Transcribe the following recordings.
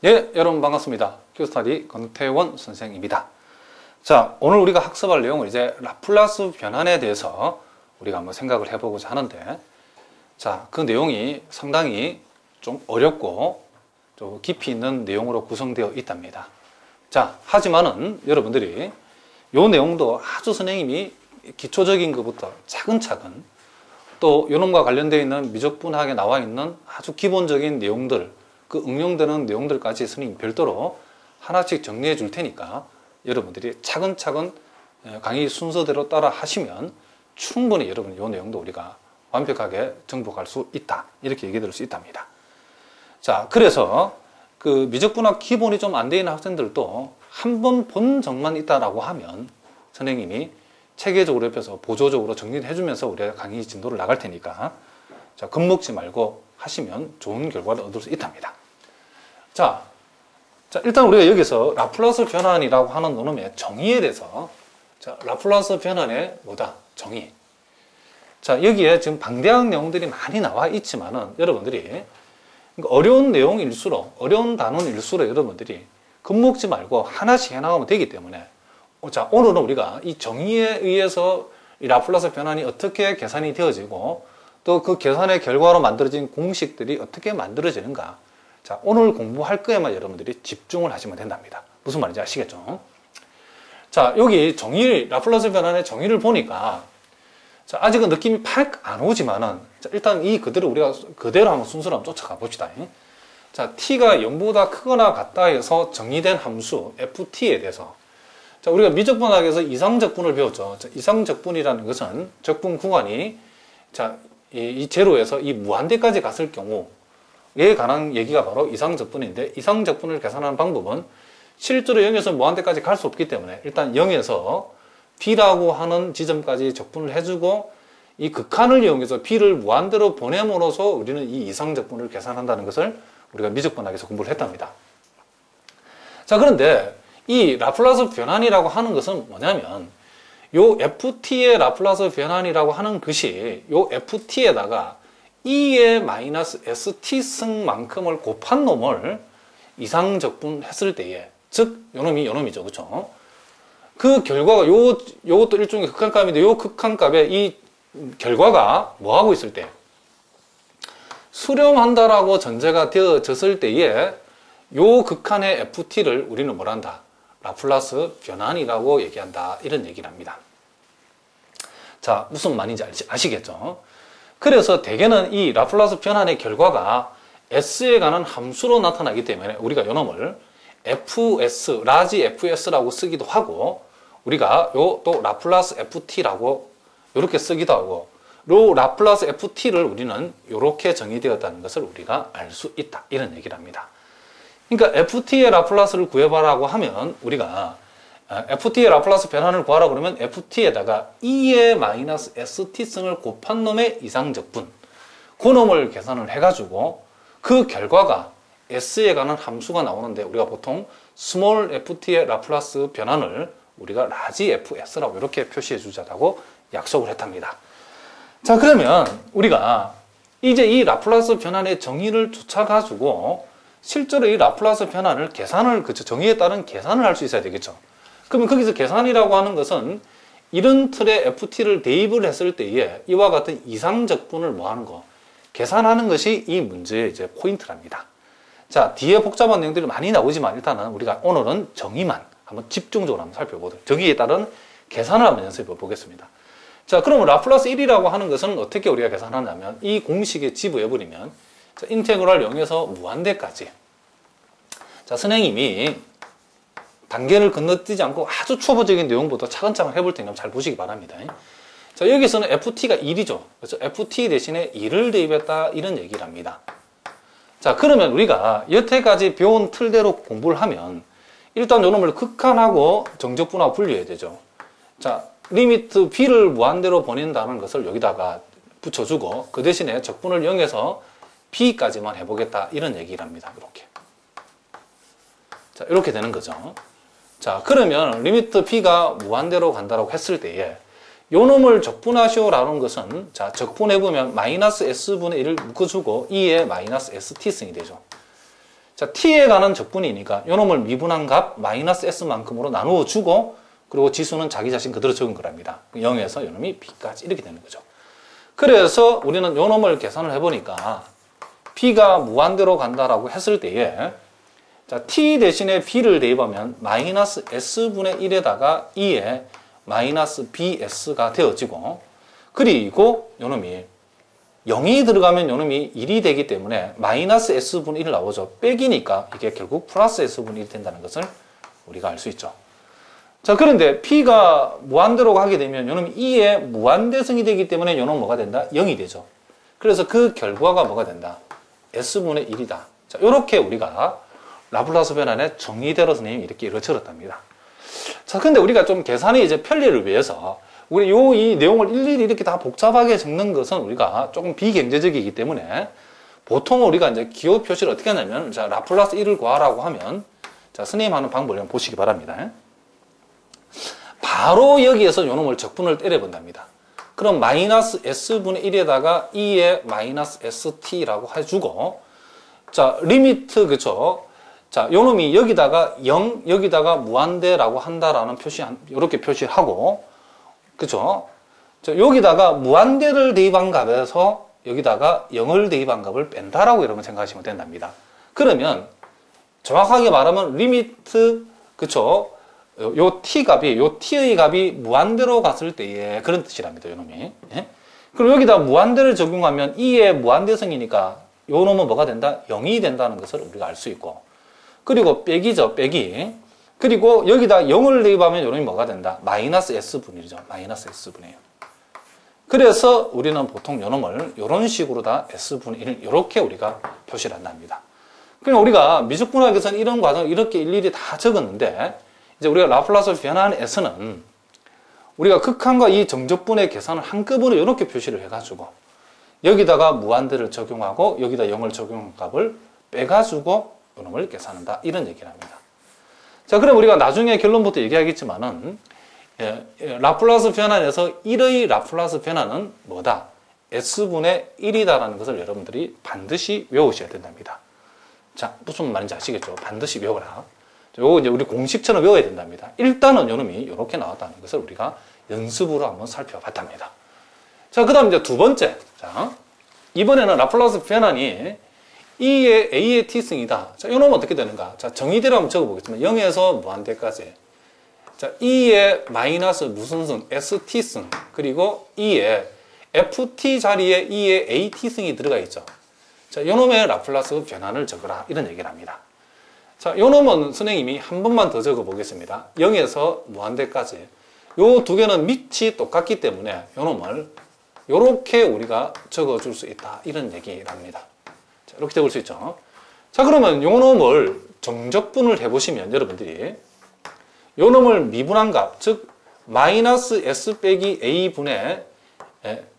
예, 여러분 반갑습니다. 큐스터디 권태원 선생입니다. 자, 오늘 우리가 학습할 내용은 이제 라플라스 변환에 대해서 우리가 한번 생각을 해보고자 하는데, 자, 그 내용이 상당히 좀 어렵고 좀 깊이 있는 내용으로 구성되어 있답니다. 자, 하지만은 여러분들이 요 내용도 아주 선생님이 기초적인 것부터 차근차근 또 요놈과 관련되어 있는 미적분학에 나와 있는 아주 기본적인 내용들, 그 응용되는 내용들까지 선생님 별도로 하나씩 정리해 줄 테니까 여러분들이 차근차근 강의 순서대로 따라 하시면 충분히 여러분 이 내용도 우리가 완벽하게 정복할 수 있다, 이렇게 얘기 드릴 수 있답니다. 자, 그래서 그 미적분학 기본이 좀 안 돼 있는 학생들도 한 번 본 적만 있다라고 하면 선생님이 체계적으로 옆에서 보조적으로 정리를 해주면서 우리가 강의 진도를 나갈 테니까, 자, 겁먹지 말고 하시면 좋은 결과를 얻을 수 있답니다. 자, 일단 우리가 여기서 라플라스 변환이라고 하는 놈의 정의에 대해서, 자, 라플라스 변환의 뭐다? 정의. 자, 여기에 지금 방대한 내용들이 많이 나와 있지만은 여러분들이 어려운 내용일수록, 어려운 단원일수록 여러분들이 겁먹지 말고 하나씩 해나가면 되기 때문에, 자, 오늘은 우리가 이 정의에 의해서 이 라플라스 변환이 어떻게 계산이 되어지고 또 그 계산의 결과로 만들어진 공식들이 어떻게 만들어지는가, 자, 오늘 공부할 거에만 여러분들이 집중을 하시면 된답니다. 무슨 말인지 아시겠죠? 자, 여기 정의, 라플라스 변환의 정의를 보니까, 자, 아직은 느낌이 팍 안 오지만은, 자, 일단 이 그대로 우리가 그대로 한번 순서로 한번 쫓아가 봅시다. 자, t가 0보다 크거나 같다 해서 정의된 함수 ft에 대해서, 자, 우리가 미적분학에서 이상적분을 배웠죠. 자, 이상적분이라는 것은 적분 구간이, 자, 이 제로에서 이 무한대까지 갔을 경우에 관한 얘기가 바로 이상적분인데, 이상적분을 계산하는 방법은 실제로 0에서 무한대까지 갈 수 없기 때문에 일단 0에서 b라고 하는 지점까지 적분을 해주고 이 극한을 이용해서 b를 무한대로 보냄으로써 우리는 이 이상적분을 계산한다는 것을 우리가 미적분학에서 공부를 했답니다. 자, 그런데 이 라플라스 변환이라고 하는 것은 뭐냐면, 요 ft의 라플라스 변환이라고 하는 것이 요 ft에다가 e의 마이너스 st승만큼을 곱한 놈을 이상적분 했을 때에, 즉 요놈이죠, 그쵸? 그 결과가 요것도 일종의 극한값인데, 요 극한값의 이 결과가 뭐 하고 있을 때, 수렴한다라고 전제가 되어졌을 때에 요 극한의 ft를 우리는 뭘 한다? 라플라스 변환이라고 얘기한다, 이런 얘기를 합니다. 자, 무슨 말인지 아시겠죠? 그래서 대개는 이 라플라스 변환의 결과가 s에 관한 함수로 나타나기 때문에 우리가 요 놈을 fs, 라지 fs라고 쓰기도 하고, 우리가 요 또 라플라스 ft라고 요렇게 쓰기도 하고, 요 라플라스 ft를 우리는 요렇게 정의되었다는 것을 우리가 알 수 있다, 이런 얘기를 합니다. 그러니까 ft의 라플라스를 구해봐라고 하면, 우리가 ft의 라플라스 변환을 구하라 그러면 ft에다가 e의 마이너스 st승을 곱한 놈의 이상적분, 그 놈을 계산을 해가지고 그 결과가 s에 관한 함수가 나오는데, 우리가 보통 스몰 ft의 라플라스 변환을 우리가 라지 fs라고 이렇게 표시해 주자라고 약속을 했답니다. 자, 그러면 우리가 이제 이 라플라스 변환의 정의를 쫓아가지고 실제로 이 라플라스 변환을 계산을, 그쵸, 정의에 따른 계산을 할 수 있어야 되겠죠. 그러면 거기서 계산이라고 하는 것은 이런 틀에 ft를 대입을 했을 때에 이와 같은 이상적분을 뭐 하는 거, 계산하는 것이 이 문제의 이제 포인트랍니다. 자, 뒤에 복잡한 내용들이 많이 나오지만 일단은 우리가 오늘은 정의만 한번 집중적으로 한번 살펴보도록, 정의에 따른 계산을 한번 연습해 보겠습니다. 자, 그러면 라플라스 1이라고 하는 것은 어떻게 우리가 계산하냐면, 이 공식에 지부해버리면, 자, 인테그랄 0에서 무한대까지. 자, 선생님이 단계를 건너뛰지 않고 아주 초보적인 내용부터 차근차근 해볼 테니까 잘 보시기 바랍니다. 자, 여기서는 ft가 1이죠. 그래서 ft 대신에 2를 대입했다, 이런 얘기를 합니다. 자, 그러면 우리가 여태까지 배운 틀대로 공부를 하면 일단 요놈을 극한하고 정적분하고 분류해야 되죠. 자, 리미트 b를 무한대로 보낸다는 것을 여기다가 붙여주고, 그 대신에 적분을 0에서 b까지만 해보겠다, 이런 얘기를 합니다. 이렇게. 자, 이렇게 되는 거죠. 자, 그러면 리미트 b가 무한대로 간다고 했을 때에 요 놈을 적분하시오라는 것은, 자, 적분해보면 마이너스 s분의 1을 묶어주고 2의 마이너스 st승이 되죠. 자, t에 관한 적분이니까 요놈을 미분한 값 마이너스 s만큼으로 나누어 주고 그리고 지수는 자기 자신 그대로 적은 거랍니다. 0에서 요놈이 b까지 이렇게 되는 거죠. 그래서 우리는 요놈을 계산을 해보니까 b가 무한대로 간다라고 했을 때에 자, t 대신에 b를 대입하면 마이너스 s분의 1에다가 2에 마이너스 bs가 되어지고 그리고 요놈이 0이 들어가면 요놈이 1이 되기 때문에 마이너스 s분의 1 나오죠. 빼기니까 이게 결국 플러스 s분의 1이 된다는 것을 우리가 알 수 있죠. 자, 그런데 p가 무한대로 가게 되면 요놈이 2의 무한대성이 되기 때문에 요놈 뭐가 된다? 0이 되죠. 그래서 그 결과가 뭐가 된다? s분의 1이다. 자, 요렇게 우리가 라플라스 변환의 정의대로 선생님이 이렇게 이루어졌답니다. 자, 근데 우리가 좀 계산의 이제 편리를 위해서 우리 이 내용을 일일이 이렇게 다 복잡하게 적는 것은 우리가 조금 비경제적이기 때문에 보통 우리가 이제 기호 표시를 어떻게 하냐면 자, 라플라스 1을 구하라고 하면 자, 선생님 하는 방법을 한번 보시기 바랍니다. 바로 여기에서 요놈을 적분을 때려본답니다. 그럼 마이너스 s분의 1에다가 2의 마이너스 st라고 해주고 자, 리미트 그쵸? 자, 요놈이 여기다가 0, 여기다가 무한대라고 한다라는 표시, 이렇게 표시를 하고, 그쵸? 자, 여기다가 무한대를 대입한 값에서 여기다가 0을 대입한 값을 뺀다라고 여러분 생각하시면 된답니다. 그러면 정확하게 말하면 리미트, 그쵸? 요 t 값이, 요 t의 값이 무한대로 갔을 때의 그런 뜻이랍니다, 요놈이. 예? 그리고 여기다 무한대를 적용하면 2의 무한대성이니까 요놈은 뭐가 된다? 0이 된다는 것을 우리가 알 수 있고, 그리고 빼기죠, 빼기. 그리고 여기다 0을 대입하면 요놈이 뭐가 된다? 마이너스 s분이죠. 마이너스 s분이에요. 그래서 우리는 보통 요놈을 이런 식으로 다 s분의 1 이렇게 우리가 표시를 한답니다. 그러니까 우리가 미적분학에서는 이런 과정을 이렇게 일일이 다 적었는데 이제 우리가 라플라스 변환에서는 우리가 극한과 이 정적분의 계산을 한꺼번에 이렇게 표시를 해가지고 여기다가 무한대를 적용하고 여기다 0을 적용한 값을 빼가지고 요놈을 계산한다. 이런 얘기를 합니다. 자, 그럼 우리가 나중에 결론부터 얘기하겠지만은, 라플라스 변환에서 1의 라플라스 변환은 뭐다? s분의 1이다라는 것을 여러분들이 반드시 외우셔야 된답니다. 자, 무슨 말인지 아시겠죠? 반드시 외워라. 요거 이제 우리 공식처럼 외워야 된답니다. 일단은 요놈이 이렇게 나왔다는 것을 우리가 연습으로 한번 살펴봤답니다. 자, 그 다음 이제 두 번째. 자, 이번에는 라플라스 변환이 E의 A의 T승이다. 자, 이놈은 어떻게 되는가? 자, 정의대로 한번 적어보겠습니다. 0에서 무한대까지. 자, E의 마이너스 무슨 승? ST승. 그리고 E의 FT 자리에 E의 AT승이 들어가 있죠. 자, 요놈의 라플라스 변환을 적어라. 이런 얘기를 합니다. 자, 요놈은 선생님이 한 번만 더 적어보겠습니다. 0에서 무한대까지. 요 두 개는 밑이 똑같기 때문에 요놈을 요렇게 우리가 적어줄 수 있다. 이런 얘기를 합니다. 자, 이렇게 적을 수 있죠. 자, 그러면 요놈을 정적분을 해보시면 여러분들이 요놈을 미분한 값, 즉 마이너스 s 빼기 a분의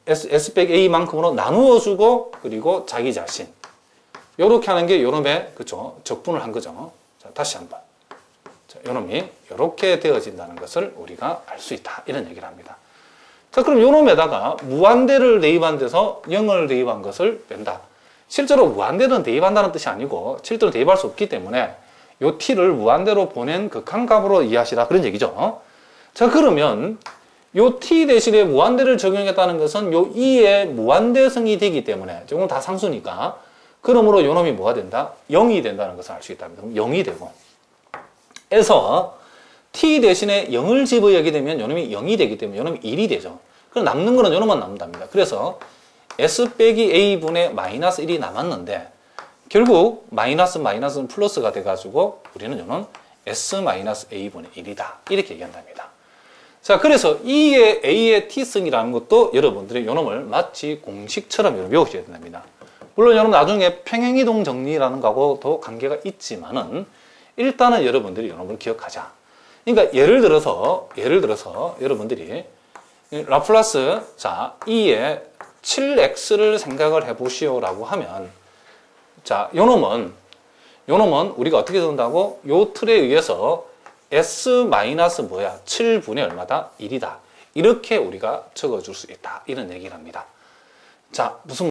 s 빼기 a만큼으로 나누어주고 그리고 자기 자신 요렇게 하는 게 요놈의 그쵸 적분을 한 거죠. 자, 다시 한번. 자, 요놈이 요렇게 되어진다는 것을 우리가 알 수 있다. 이런 얘기를 합니다. 자, 그럼 요놈에다가 무한대를 대입한 데서 0을 대입한 것을 뺀다. 실제로 무한대는 대입한다는 뜻이 아니고 실제로 대입할 수 없기 때문에 요 t를 무한대로 보낸 극한값으로 이해하시라. 그런 얘기죠. 자, 그러면 요 t 대신에 무한대를 적용했다는 것은 요 2의 무한대성이 되기 때문에 조금 다 상수니까 그러므로 요놈이 뭐가 된다? 0이 된다는 것을 알 수 있답니다. 그럼 0이 되고 에서 t 대신에 0을 집어넣게 되면 요놈이 0이 되기 때문에 요놈이 1이 되죠. 그럼 남는 거는 요놈만 남는답니다. 그래서 s 빼기 a분의 마이너스 1이 남았는데 결국 마이너스는 플러스가 돼가지고 우리는 요는 s 마이너스 a분의 1이다. 이렇게 얘기한답니다. 자, 그래서 E의 A의 T승이라는 것도 여러분들이 요놈을 마치 공식처럼 외우셔야 된답니다. 물론 여러분 나중에 평행이동 정리라는 거하고도 관계가 있지만은 일단은 여러분들이 요놈을 기억하자. 그러니까 예를 들어서 여러분들이 라플라스 자 E의 7x를 생각을 해보시오라고 하면 자 요놈은 우리가 어떻게 적는다고? 요 틀에 의해서 s 마이너스 뭐야? 7분의 얼마다? 1이다. 이렇게 우리가 적어줄 수 있다. 이런 얘기를 합니다. 자, 무슨